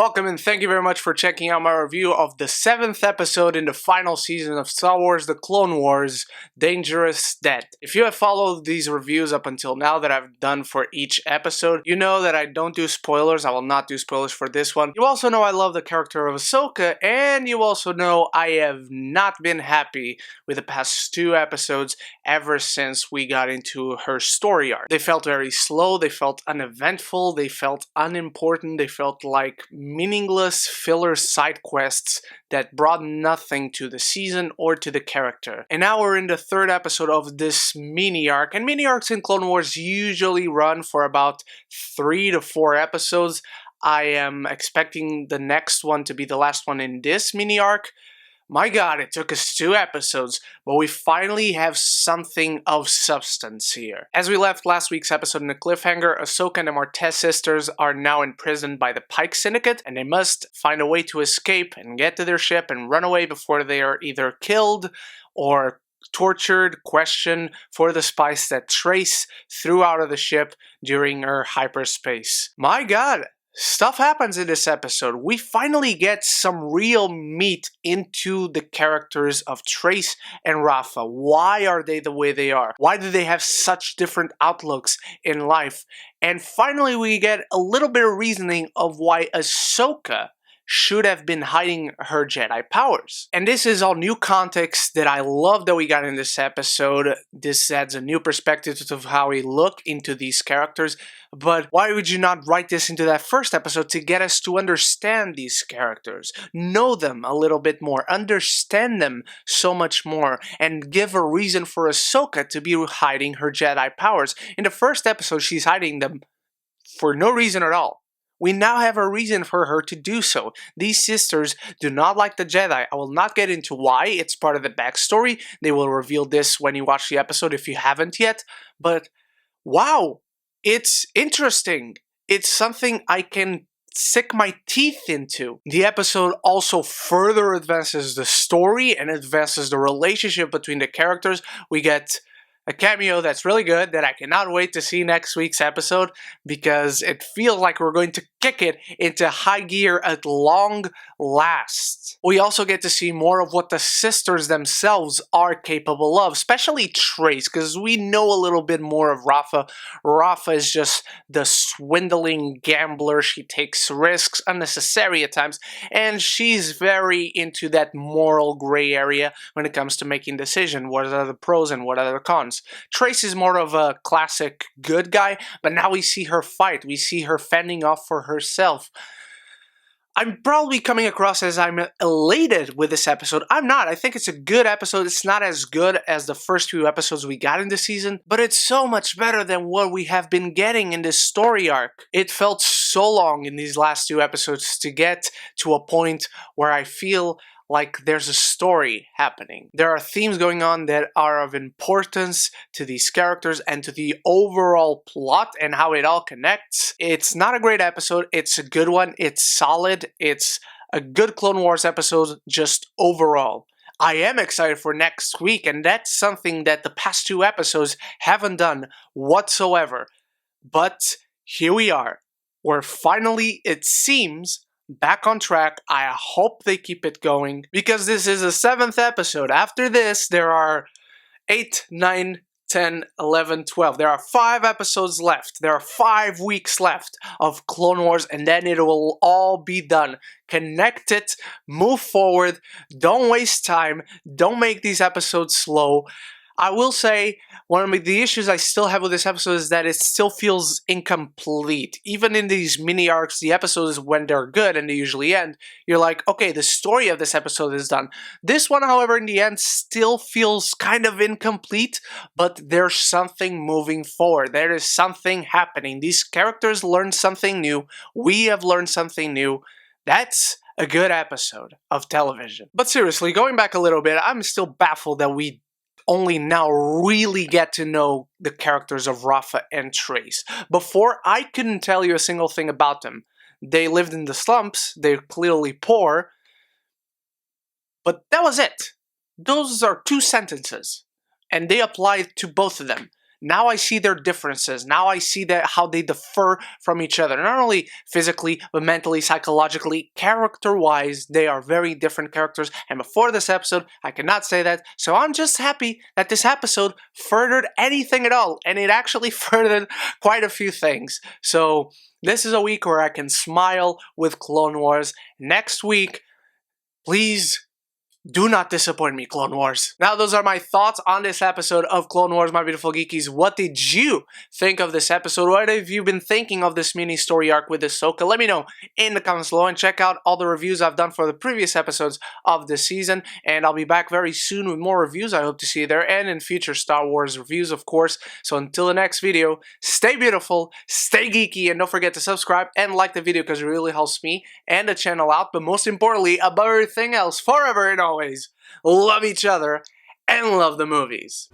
Welcome and thank you very much for checking out my review of the 7th episode in the final season of Star Wars The Clone Wars, Dangerous Dead. If you have followed these reviews up until now that I've done for each episode, you know that I don't do spoilers. I will not do spoilers for this one. You also know I love the character of Ahsoka, and you also know I have not been happy with the past 2 episodes ever since we got into her story arc. They felt very slow, they felt uneventful, they felt unimportant, they felt like meaningless filler side quests that brought nothing to the season or to the character. And now we're in the 3rd episode of this mini arc, and mini arcs in Clone Wars usually run for about 3 to 4 episodes. I am expecting the next one to be the last one in this mini arc. My god, it took us 2 episodes, but we finally have something of substance here. As we left last week's episode in a cliffhanger, Ahsoka and the Martez sisters are now imprisoned by the Pyke Sindicate, and they must find a way to escape and get to their ship and run away before they are either killed or tortured, questioned for the spice that Trace threw out of the ship during her hyperspace. My god! Stuff happens in this episode. We finally get some real meat into the characters of Trace and Rafa. Why are they the way they are? Why do they have such different outlooks in life? And finally we get a little bit of reasoning of why Ahsoka should have been hiding her Jedi powers. And this is all new context that I love that we got in this episode. This adds a new perspective of how we look into these characters. But why would you not write this into that first episode to get us to understand these characters, know them a little bit more, understand them so much more, and give a reason for Ahsoka to be hiding her Jedi powers? In the first episode, she's hiding them for no reason at all. We now have a reason for her to do so. These sisters do not like the Jedi. I will not get into why. It's part of the backstory. They will reveal this when you watch the episode if you haven't yet. But wow, it's interesting. It's something I can sink my teeth into. The episode also further advances the story and advances the relationship between the characters. We get a cameo that's really good that I cannot wait to see next week's episode because it feels like we're going to kick it into high gear at long last. We also get to see more of what the sisters themselves are capable of, especially Trace, because we know a little bit more of Rafa. Rafa is just the swindling gambler. She takes risks, unnecessary at times, and she's very into that moral gray area when it comes to making decisions. What are the pros and what are the cons? Trace is more of a classic good guy, but now we see her fight. We see her fending off for herself. I'm probably coming across as I'm elated with this episode. I'm not. I think it's a good episode. It's not as good as the first few episodes we got in the season, but it's so much better than what we have been getting in this story arc. It felt so long in these last 2 episodes to get to a point where I feel like there's a story happening. There are themes going on that are of importance to these characters and to the overall plot and how it all connects. It's not a great episode, it's a good one, it's solid, it's a good Clone Wars episode just overall. I am excited for next week, and that's something that the past 2 episodes haven't done whatsoever. But here we are. We're finally, it seems, back on track. I hope they keep it going because this is the 7th episode. After this, there are 8, 9, 10, 11, 12. There are 5 episodes left. There are 5 weeks left of Clone Wars, and then it will all be done. Connect it, move forward, don't waste time, don't make these episodes slow. I will say, one of the issues I still have with this episode is that it still feels incomplete. Even in these mini arcs, the episodes, when they're good, and they usually end, you're like, okay, the story of this episode is done. This one, however, in the end, still feels kind of incomplete, but there's something moving forward. There is something happening. These characters learn something new. We have learned something new. That's a good episode of television. But seriously, going back a little bit, I'm still baffled that we only now really get to know the characters of Rafa and Trace. Before, I couldn't tell you a single thing about them. They lived in the slums, they're clearly poor, but that was it. Those are 2 sentences, and they apply to both of them. now I see their differences. Now I see that how they differ from each other. Not only physically, but mentally, psychologically, character-wise, they are very different characters. And before this episode, I could not say that. So I'm just happy that this episode furthered anything at all. And it actually furthered quite a few things. So this is a week where I can smile with Clone Wars. Next week, please do not disappoint me, Clone Wars. Now, those are my thoughts on this episode of Clone Wars, my beautiful geekies. What did you think of this episode? What have you been thinking of this mini story arc with Ahsoka? Let me know in the comments below, and check out all the reviews I've done for the previous episodes of this season. And I'll be back very soon with more reviews. I hope to see you there, and in future Star Wars reviews, of course. So until the next video, stay beautiful, stay geeky, and don't forget to subscribe and like the video because it really helps me and the channel out. But most importantly, above everything else, forever and always, love each other and love the movies.